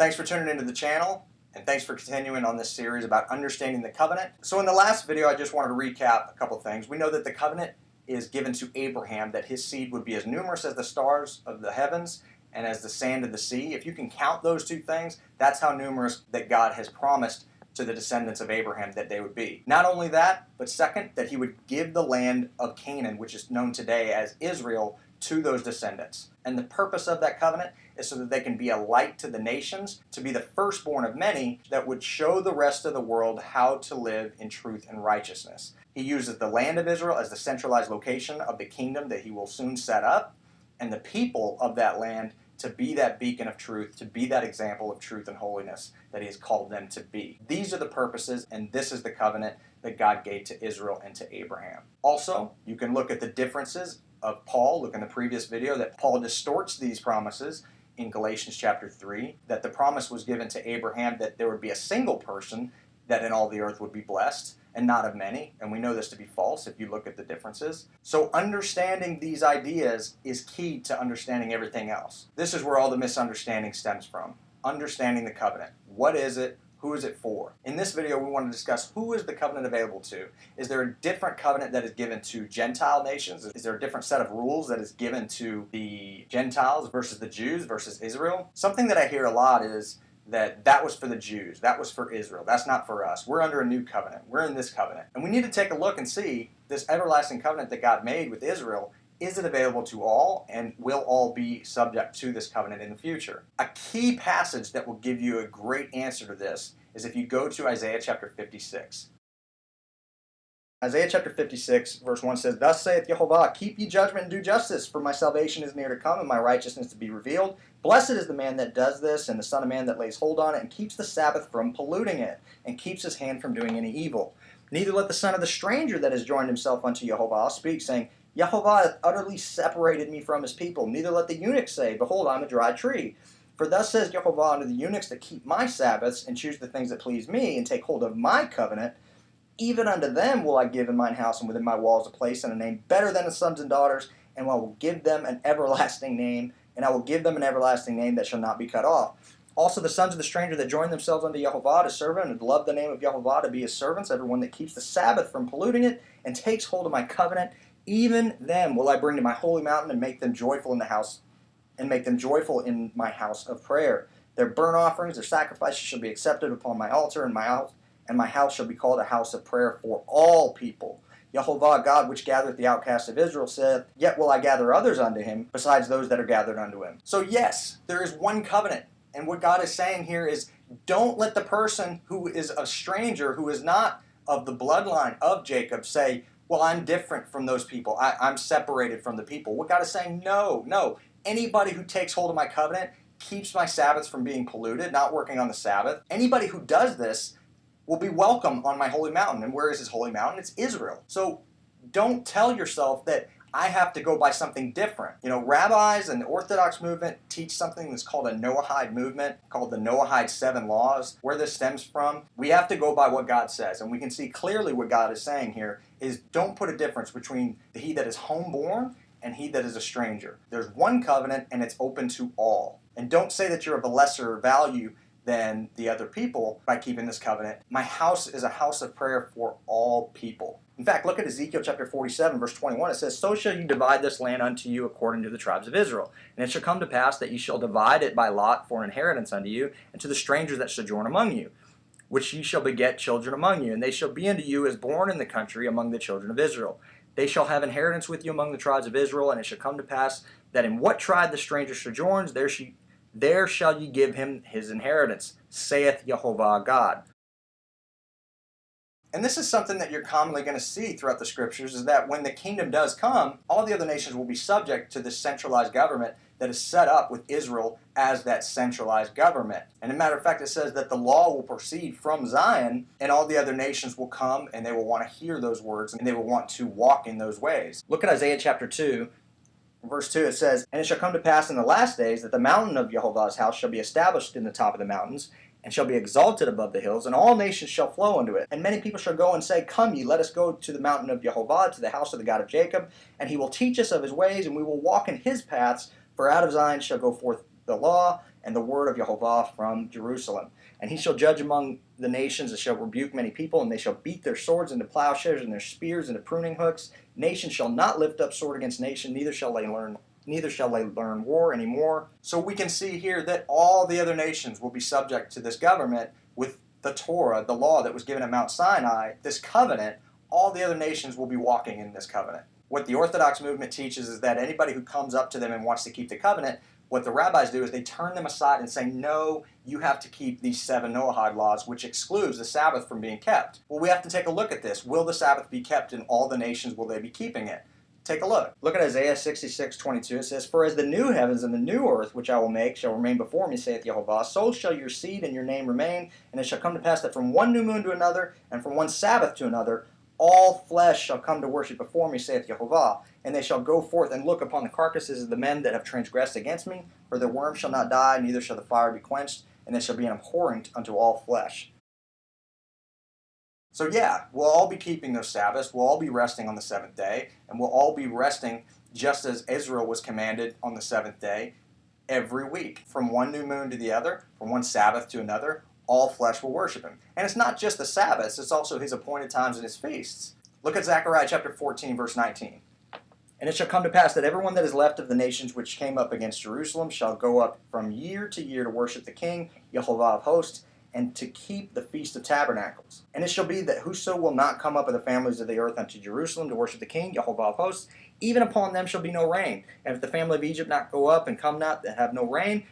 Thanks for tuning into the channel, and thanks for continuing on this series about understanding the covenant. So in the last video, I just wanted to recap a couple things. We know that the covenant is given to Abraham, that his seed would be as numerous as the stars of the heavens and as the sand of the sea. If you can count those two things, that's how numerous that God has promised to the descendants of Abraham that they would be. Not only that, but second, that he would give the land of Canaan, which is known today as Israel, to those descendants. And the purpose of that covenant is so that they can be a light to the nations, to be the firstborn of many that would show the rest of the world how to live in truth and righteousness. He uses the land of Israel as the centralized location of the kingdom that he will soon set up, and the people of that land to be that beacon of truth, to be that example of truth and holiness that he has called them to be. These are the purposes, and this is the covenant that God gave to Israel and to Abraham. Also, you can look at the differences of Paul. Look in the previous video that Paul distorts these promises in Galatians chapter 3, that the promise was given to Abraham that there would be a single person that in all the earth would be blessed, and not of many. And we know this to be false if you look at the differences. So understanding these ideas is key to understanding everything else. This is where all the misunderstanding stems from. Understanding the covenant. What is it? Who is it for? In this video, we want to discuss who is the covenant available to. Is there a different covenant that is given to Gentile nations? Is there a different set of rules that is given to the Gentiles versus the Jews versus Israel? Something that I hear a lot is that was for the Jews, that was for Israel, that's not for us. We're under a new covenant. We're in this covenant. And we need to take a look and see this everlasting covenant that God made with Israel. Is it available to all, and will all be subject to this covenant in the future? A key passage that will give you a great answer to this is if you go to Isaiah chapter 56. Isaiah chapter 56 verse 1 says, "Thus saith Jehovah, keep ye judgment and do justice, for my salvation is near to come, and my righteousness to be revealed. Blessed is the man that does this, and the son of man that lays hold on it, and keeps the Sabbath from polluting it, and keeps his hand from doing any evil. Neither let the son of the stranger that has joined himself unto Jehovah speak, saying, Jehovah hath utterly separated me from his people. Neither let the eunuch say, Behold, I am a dry tree. For thus says Jehovah unto the eunuchs that keep my Sabbaths, and choose the things that please me, and take hold of my covenant, even unto them will I give in mine house and within my walls a place and a name better than the sons and daughters, and I will give them an everlasting name, and I will give them an everlasting name that shall not be cut off. Also the sons of the stranger that join themselves unto Jehovah to serve him, and love the name of Jehovah to be his servants, everyone that keeps the Sabbath from polluting it, and takes hold of my covenant, even them will I bring to my holy mountain, and make them joyful in the house, and make them joyful in my house of prayer. Their burnt offerings, their sacrifices shall be accepted upon my altar, and my house shall be called a house of prayer for all people. Jehovah God, which gathereth the outcasts of Israel, saith, Yet will I gather others unto him, besides those that are gathered unto him." So yes, there is one covenant. And what God is saying here is, don't let the person who is a stranger, who is not of the bloodline of Jacob, say, well, I'm different from those people. I'm separated from the people. What God is saying, no. Anybody who takes hold of my covenant, keeps my Sabbaths from being polluted, not working on the Sabbath. Anybody who does this will be welcome on my holy mountain. And where is his holy mountain? It's Israel. So don't tell yourself that I have to go by something different. You know, rabbis and the Orthodox movement teach something that's called a Noachide movement, called the Noachide 7 laws. Where this stems from, we have to go by what God says. And we can see clearly what God is saying here is, don't put a difference between he that is homeborn and he that is a stranger. There's one covenant, and it's open to all. And don't say that you're of a lesser value than the other people by keeping this covenant. My house is a house of prayer for all people. In fact, look at Ezekiel chapter 47, verse 21. It says, "So shall you divide this land unto you according to the tribes of Israel. And it shall come to pass that ye shall divide it by lot for an inheritance unto you, and to the strangers that sojourn among you, which ye shall beget children among you. And they shall be unto you as born in the country among the children of Israel. They shall have inheritance with you among the tribes of Israel. And it shall come to pass that in what tribe the stranger sojourns, there shall ye give him his inheritance, saith Jehovah God." And this is something that you're commonly going to see throughout the scriptures, is that when the kingdom does come, all the other nations will be subject to this centralized government that is set up with Israel as that centralized government. And as a matter of fact, it says that the law will proceed from Zion, and all the other nations will come, and they will want to hear those words, and they will want to walk in those ways. Look at Isaiah chapter 2. Verse 2, it says, "And it shall come to pass in the last days that the mountain of Jehovah's house shall be established in the top of the mountains, and shall be exalted above the hills, and all nations shall flow unto it. And many people shall go and say, Come ye, let us go to the mountain of Jehovah, to the house of the God of Jacob, and he will teach us of his ways, and we will walk in his paths. For out of Zion shall go forth the law, and the word of Jehovah from Jerusalem. And he shall judge among the nations, and shall rebuke many people, and they shall beat their swords into plowshares, and their spears into pruning hooks. Nation shall not lift up sword against nation, neither shall they learn war anymore. So we can see here that all the other nations will be subject to this government with the Torah, the law that was given at Mount Sinai, this covenant. All the other nations will be walking in this covenant. What the Orthodox movement teaches is that anybody who comes up to them and wants to keep the covenant, what the rabbis do is they turn them aside and say, no, you have to keep these 7 Noachide laws, which excludes the Sabbath from being kept. Well, we have to take a look at this. Will the Sabbath be kept in all the nations? Will they be keeping it? Take a look. Look at Isaiah 66:22. It says, For as the new heavens and the new earth, which I will make, shall remain before me, saith Jehovah, so shall your seed and your name remain. And it shall come to pass that from one new moon to another, and from one Sabbath to another, all flesh shall come to worship before me, saith Jehovah. And they shall go forth and look upon the carcasses of the men that have transgressed against me. For the worm shall not die, neither shall the fire be quenched, and they shall be an abhorrent unto all flesh. So yeah, we'll all be keeping those Sabbaths, we'll all be resting on the 7th day, and we'll all be resting just as Israel was commanded on the 7th day every week. From one new moon to the other, from one Sabbath to another, all flesh will worship him. And it's not just the Sabbaths, it's also his appointed times and his feasts. Look at Zechariah chapter 14, verse 19. And it shall come to pass that everyone that is left of the nations which came up against Jerusalem shall go up from year to year to worship the King, Jehovah of hosts, and to keep the Feast of Tabernacles. And it shall be that whoso will not come up of the families of the earth unto Jerusalem to worship the King, Jehovah of hosts, even upon them shall be no rain. And if the family of Egypt not go up and come not, that have no rain,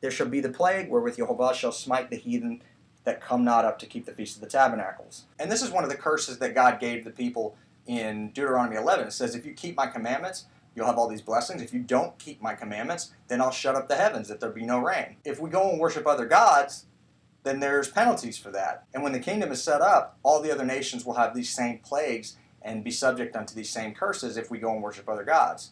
there shall be the plague, wherewith Jehovah shall smite the heathen that come not up to keep the Feast of the Tabernacles. And this is one of the curses that God gave the people in Deuteronomy 11. It says, if you keep my commandments, you'll have all these blessings. If you don't keep my commandments, then I'll shut up the heavens, that there be no rain. If we go and worship other gods, then there's penalties for that. And when the kingdom is set up, all the other nations will have these same plagues and be subject unto these same curses if we go and worship other gods.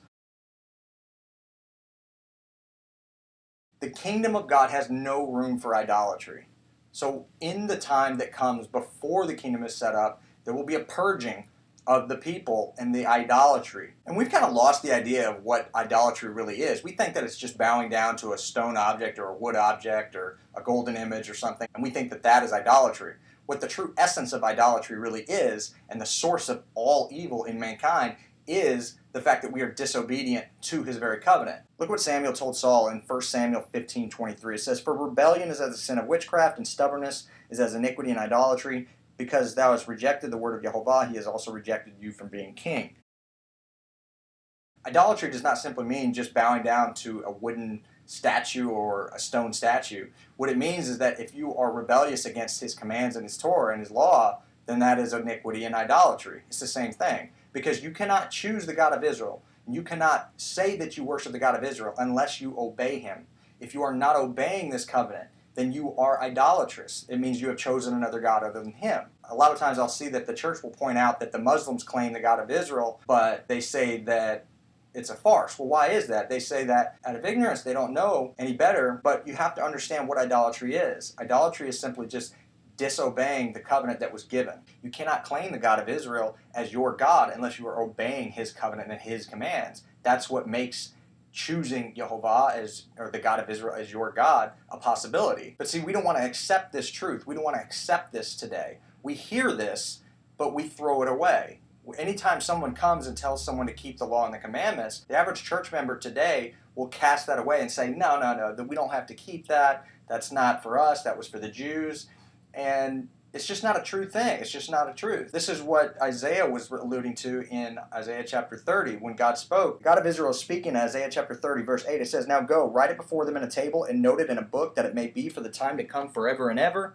The kingdom of God has no room for idolatry. So in the time that comes before the kingdom is set up, there will be a purging of the people and the idolatry. And we've kind of lost the idea of what idolatry really is. We think that it's just bowing down to a stone object or a wood object or a golden image or something, and we think that that is idolatry. What the true essence of idolatry really is, and the source of all evil in mankind, is the fact that we are disobedient to his very covenant. Look what Samuel told Saul in 1 Samuel 15:23. It says, For rebellion is as the sin of witchcraft, and stubbornness is as iniquity and idolatry. Because thou hast rejected the word of Jehovah, he has also rejected you from being king. Idolatry does not simply mean just bowing down to a wooden statue or a stone statue. What it means is that if you are rebellious against his commands and his Torah and his law, then that is iniquity and idolatry. It's the same thing. Because you cannot choose the God of Israel. You cannot say that you worship the God of Israel unless you obey him. If you are not obeying this covenant, then you are idolatrous. It means you have chosen another God other than him. A lot of times I'll see that the church will point out that the Muslims claim the God of Israel, but they say that it's a farce. Well, why is that? They say that out of ignorance, they don't know any better, but you have to understand what idolatry is. Idolatry is simply just disobeying the covenant that was given. You cannot claim the God of Israel as your God unless you are obeying his covenant and his commands. That's what makes choosing Jehovah or the God of Israel as your God a possibility. But see, we don't want to accept this truth. We don't want to accept this today. We hear this, but we throw it away. Anytime someone comes and tells someone to keep the law and the commandments, the average church member today will cast that away and say, no, that we don't have to keep that. That's not for us. That was for the Jews. And it's just not a true thing. It's just not a truth. This is what Isaiah was alluding to in Isaiah chapter 30 when God spoke. God of Israel is speaking in Isaiah chapter 30, verse 8. It says, Now go, write it before them in a table and note it in a book, that it may be for the time to come forever and ever,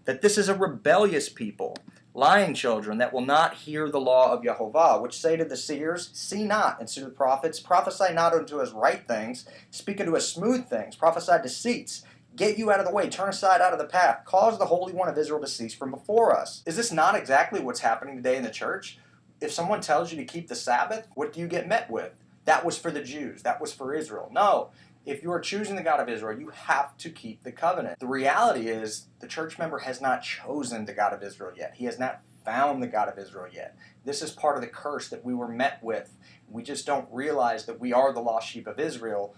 that this is a rebellious people, lying children, that will not hear the law of Jehovah, which say to the seers, See not, and to the prophets, Prophesy not unto us right things, speak unto us smooth things, prophesy deceits, Get you out of the way, turn aside out of the path, cause the Holy One of Israel to cease from before us. Is this not exactly what's happening today in the church? If someone tells you to keep the Sabbath, what do you get met with? That was for the Jews. That was for Israel. No. If you are choosing the God of Israel, you have to keep the covenant. The reality is the church member has not chosen the God of Israel yet. He has not found the God of Israel yet. This is part of the curse that we were met with. We just don't realize that we are the lost sheep of Israel.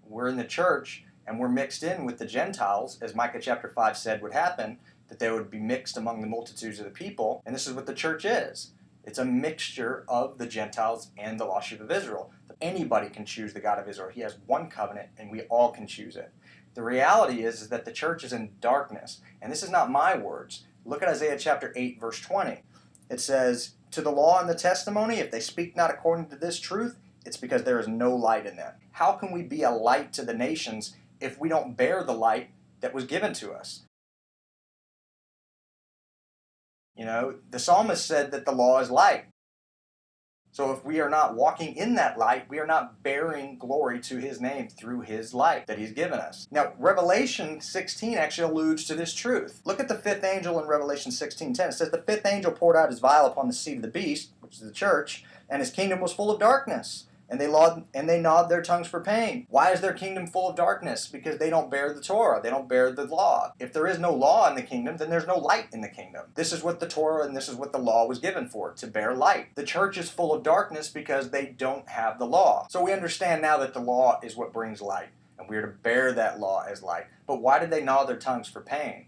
We're in the church, and we're mixed in with the Gentiles, as Micah chapter 5 said would happen, that they would be mixed among the multitudes of the people. And this is what the church is. It's a mixture of the Gentiles and the lost sheep of Israel. Anybody can choose the God of Israel. He has one covenant, and we all can choose it. The reality is that the church is in darkness. And this is not my words. Look at Isaiah chapter 8, verse 20. It says, "To the law and the testimony, if they speak not according to this truth, it's because there is no light in them." How can we be a light to the nations if we don't bear the light that was given to us? You know, the psalmist said that the law is light. So if we are not walking in that light, we are not bearing glory to his name through his light that he's given us. Now, Revelation 16 actually alludes to this truth. Look at the fifth angel in Revelation 16:10. It says, "The fifth angel poured out his vial upon the seat of the beast," which is the church, "and his kingdom was full of darkness. And they gnawed their tongues for pain." Why is their kingdom full of darkness? Because they don't bear the Torah. They don't bear the law. If there is no law in the kingdom, then there's no light in the kingdom. This is what the Torah and this is what the law was given for, to bear light. The church is full of darkness because they don't have the law. So we understand now that the law is what brings light, and we are to bear that law as light. But why did they gnaw their tongues for pain?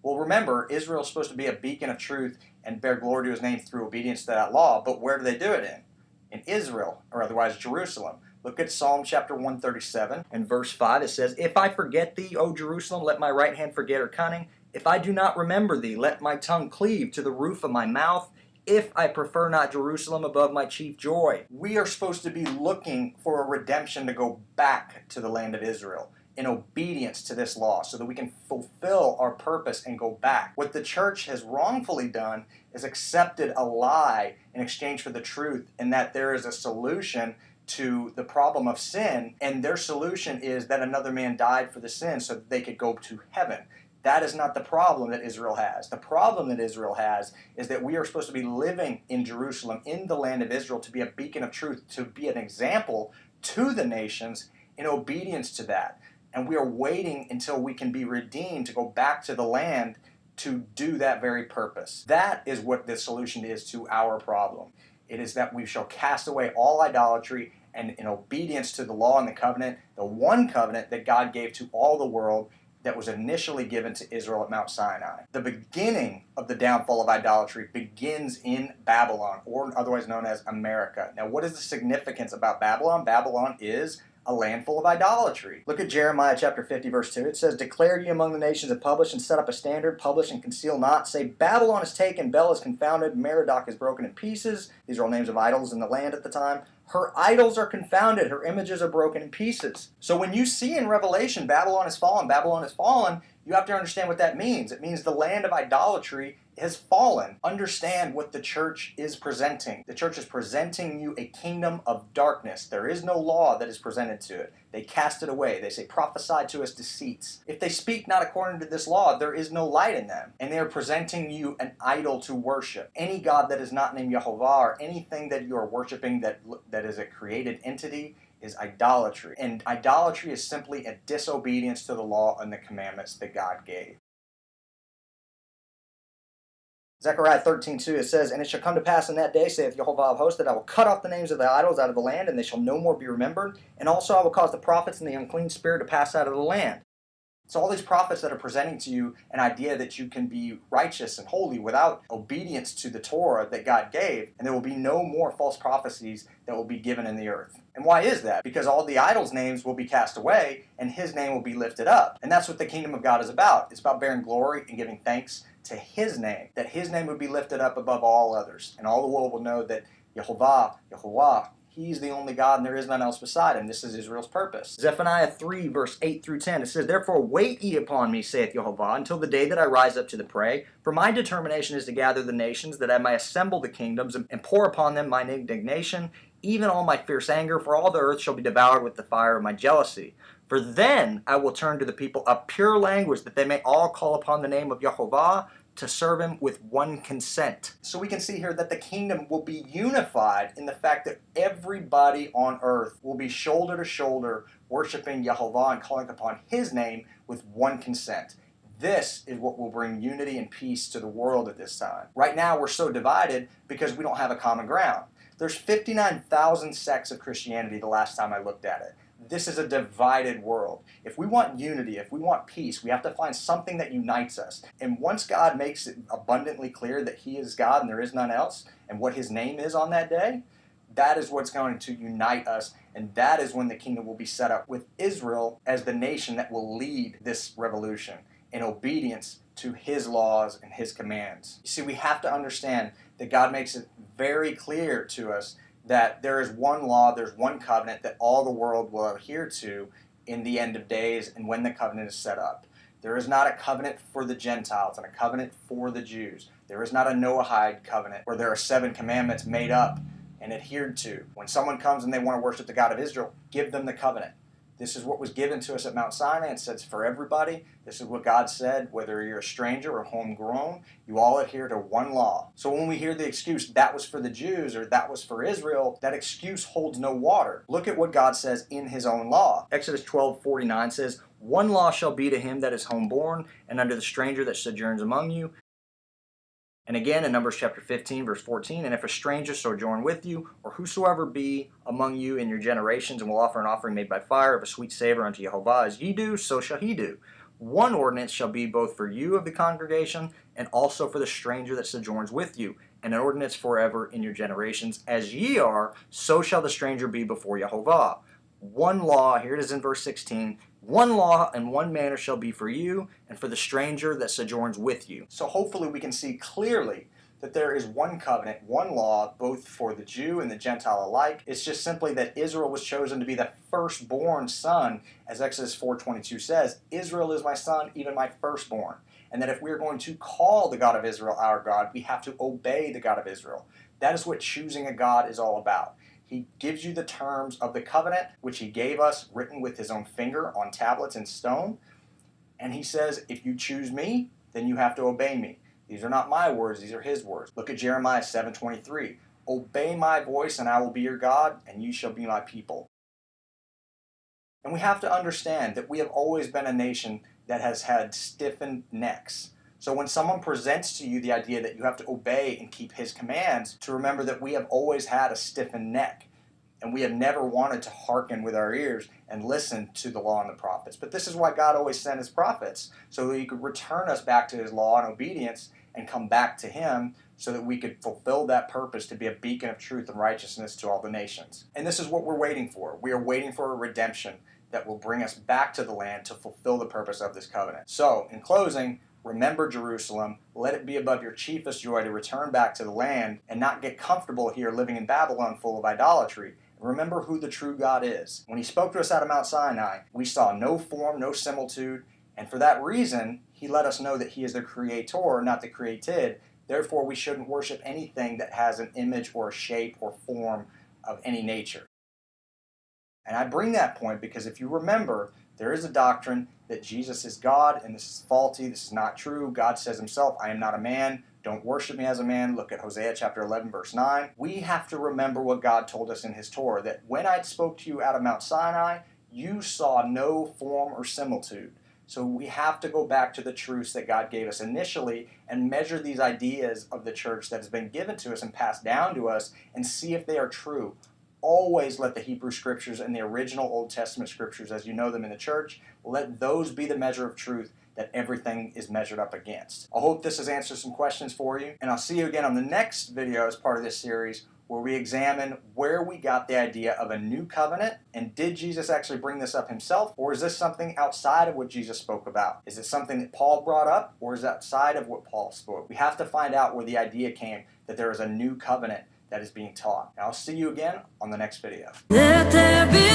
Well, remember, Israel is supposed to be a beacon of truth and bear glory to his name through obedience to that law, but where do they do it in? In Israel, or otherwise Jerusalem. Look at Psalm chapter 137 and verse 5. It says, "If I forget thee, O Jerusalem, let my right hand forget her cunning. If I do not remember thee, let my tongue cleave to the roof of my mouth. If I prefer not Jerusalem above my chief joy." We are supposed to be looking for a redemption to go back to the land of Israel in obedience to this law so that we can fulfill our purpose and go back. What the church has wrongfully done is accepted a lie in exchange for the truth, and that there is a solution to the problem of sin, and their solution is that another man died for the sin so that they could go to heaven. That is not the problem that Israel has. The problem that Israel has is that we are supposed to be living in Jerusalem, in the land of Israel, to be a beacon of truth, to be an example to the nations in obedience to that. And we are waiting until we can be redeemed to go back to the land to do that very purpose. That is what the solution is to our problem. It is that we shall cast away all idolatry, and in obedience to the law and the covenant, the one covenant that God gave to all the world that was initially given to Israel at Mount Sinai. The beginning of the downfall of idolatry begins in Babylon, or otherwise known as America. Now, what is the significance about Babylon? Babylon is a land full of idolatry. Look at Jeremiah chapter 50, verse 2. It says, "Declare ye among the nations, and publish and set up a standard, publish and conceal not. Say, Babylon is taken, Bel is confounded, Merodach is broken in pieces." These are all names of idols in the land at the time. "Her idols are confounded, her images are broken in pieces." So when you see in Revelation, Babylon has fallen, you have to understand what that means. It means the land of idolatry has fallen. Understand what the church is presenting. The church is presenting you a kingdom of darkness. There is no law that is presented to it. They cast it away. They say, "Prophesy to us deceits." If they speak not according to this law, there is no light in them. And they are presenting you an idol to worship. Any god that is not named Yehovah, or anything that you are worshiping that is a created entity, is idolatry. And idolatry is simply a disobedience to the law and the commandments that God gave. Zechariah 13:2, it says, "And it shall come to pass in that day, saith Jehovah of hosts, that I will cut off the names of the idols out of the land, and they shall no more be remembered. And also I will cause the prophets and the unclean spirit to pass out of the land." So all these prophets that are presenting to you an idea that you can be righteous and holy without obedience to the Torah that God gave, and there will be no more false prophecies that will be given in the earth. And why is that? Because all the idols' names will be cast away, and his name will be lifted up. And that's what the kingdom of God is about. It's about bearing glory and giving thanks to his name, that his name would be lifted up above all others. And all the world will know that Yehovah, he's the only God and there is none else beside him. This is Israel's purpose. Zephaniah 3, verse 8 through 10, it says, "Therefore wait ye upon me, saith Jehovah, until the day that I rise up to the prey. For my determination is to gather the nations, that I may assemble the kingdoms, and pour upon them mine indignation, even all my fierce anger, for all the earth shall be devoured with the fire of my jealousy. For then I will turn to the people a pure language, that they may all call upon the name of Jehovah, to serve him with one consent." So we can see here that the kingdom will be unified in the fact that everybody on earth will be shoulder to shoulder worshiping Jehovah and calling upon his name with one consent. This is what will bring unity and peace to the world at this time. Right now we're so divided because we don't have a common ground. There's 59,000 sects of Christianity the last time I looked at it. This is a divided world. If we want unity, if we want peace, we have to find something that unites us. And once God makes it abundantly clear that He is God and there is none else, and what His name is on that day, that is what's going to unite us, and that is when the kingdom will be set up, with Israel as the nation that will lead this revolution in obedience to His laws and His commands. You see, we have to understand that God makes it very clear to us that there is one law, there's one covenant that all the world will adhere to in the end of days and when the covenant is set up. There is not a covenant for the Gentiles and a covenant for the Jews. There is not a Noachide covenant where there are 7 commandments made up and adhered to. When someone comes and they want to worship the God of Israel, give them the covenant. This is what was given to us at Mount Sinai. It says for everybody. This is what God said, whether you're a stranger or homegrown, you all adhere to one law. So when we hear the excuse, that was for the Jews or that was for Israel, that excuse holds no water. Look at what God says in His own law. Exodus 12:49 says, "One law shall be to him that is homeborn, and unto the stranger that sojourns among you." And again in Numbers chapter 15, verse 14, "And if a stranger sojourn with you, or whosoever be among you in your generations, and will offer an offering made by fire of a sweet savor unto Jehovah, as ye do, so shall he do. One ordinance shall be both for you of the congregation, and also for the stranger that sojourns with you, and an ordinance forever in your generations. As ye are, so shall the stranger be before Jehovah. One law," here it is in verse 16, "one law and one manner shall be for you, and for the stranger that sojourns with you." So hopefully we can see clearly that there is one covenant, one law, both for the Jew and the Gentile alike. It's just simply that Israel was chosen to be the firstborn son, as Exodus 4:22 says, "Israel is my son, even my firstborn." And that if we are going to call the God of Israel our God, we have to obey the God of Israel. That is what choosing a God is all about. He gives you the terms of the covenant, which He gave us, written with His own finger on tablets and stone. And He says, if you choose me, then you have to obey me. These are not my words, these are His words. Look at Jeremiah 7:23. "Obey my voice, and I will be your God, and you shall be my people." And we have to understand that we have always been a nation that has had stiffened necks. So when someone presents to you the idea that you have to obey and keep His commands, to remember that we have always had a stiffened neck. And we have never wanted to hearken with our ears and listen to the law and the prophets. But this is why God always sent His prophets, so that He could return us back to His law and obedience and come back to Him, so that we could fulfill that purpose to be a beacon of truth and righteousness to all the nations. And this is what we're waiting for. We are waiting for a redemption that will bring us back to the land to fulfill the purpose of this covenant. So, in closing, remember Jerusalem. Let it be above your chiefest joy to return back to the land and not get comfortable here living in Babylon full of idolatry. Remember who the true God is. When He spoke to us out of Mount Sinai, we saw no form, no similitude, and for that reason, He let us know that He is the creator, not the created. Therefore, we shouldn't worship anything that has an image or a shape or form of any nature. And I bring that point because if you remember, there is a doctrine that Jesus is God, and this is faulty, this is not true. God says Himself, "I am not a man. Don't worship me as a man." Look at Hosea chapter 11, verse 9. We have to remember what God told us in His Torah, that when I spoke to you out of Mount Sinai, you saw no form or similitude. So we have to go back to the truths that God gave us initially and measure these ideas of the church that has been given to us and passed down to us and see if they are true. Always let the Hebrew Scriptures and the original Old Testament Scriptures, as you know them in the church, let those be the measure of truth that everything is measured up against. I hope this has answered some questions for you, and I'll see you again on the next video as part of this series, where we examine where we got the idea of a new covenant, and did Jesus actually bring this up Himself, or is this something outside of what Jesus spoke about? Is it something that Paul brought up, or is it outside of what Paul spoke? We have to find out where the idea came that there is a new covenant that is being taught. And I'll see you again on the next video. Let there be